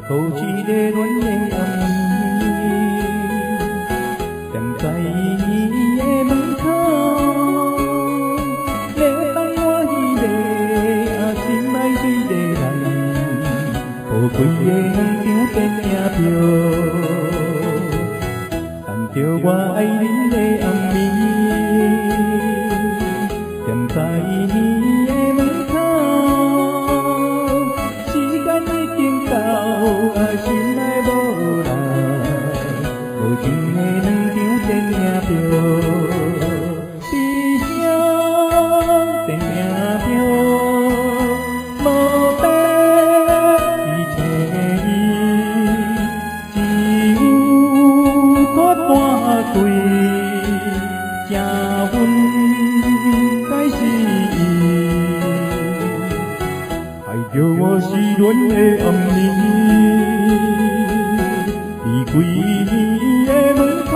cầu chỉ để đón em cầm tay em không để tay hoa hi để xin mai hi để đành hồ quỳ em thiếu tên nhà phiêu thằng chiều qua ấy đến để âm mi cầm tay em không chỉ cần tiếng cao xin ai bỏ lại hồ chim nghe nâng tiếng tên nhà phiêu đi nhau tên nhà phiêu mơ bé đi trẻ đi chiều có toa quỳ cha vun cái gì hãy điều我是戀的暗戀而歸的門口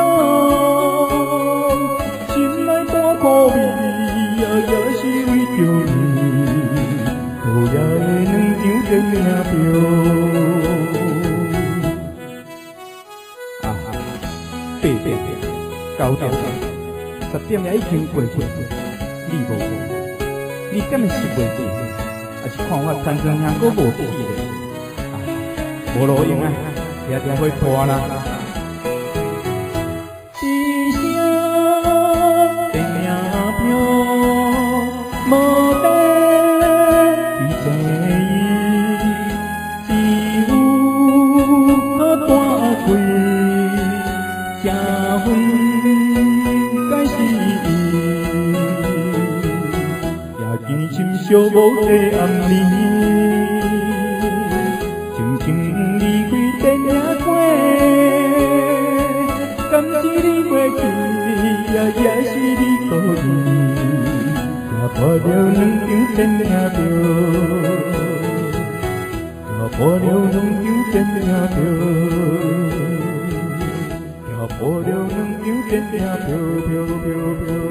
心內多可悲也是為着你後也能丟真呀標對9點10點也已經過去你無你根本是袂記還是看我thân thương hàng có bộ kỹ đấy bộ lộ yên anh thì thì hơi phò là đi xa tình nhà phiêu mơ bé đi chạy đi u có toa quỳ cha hun cái gì chim chim siêu bố tê âm ly chừng chừng đi quy tên nhà quê cầm chỉ đi quê kỳ giá chỉ đi có gì và bỏ đều nâng tiếng tên nhà tiêu và bỏ đều nâng tiếng tên nhà tiêu và bỏ đều nâng tiếng tên nhà tiêu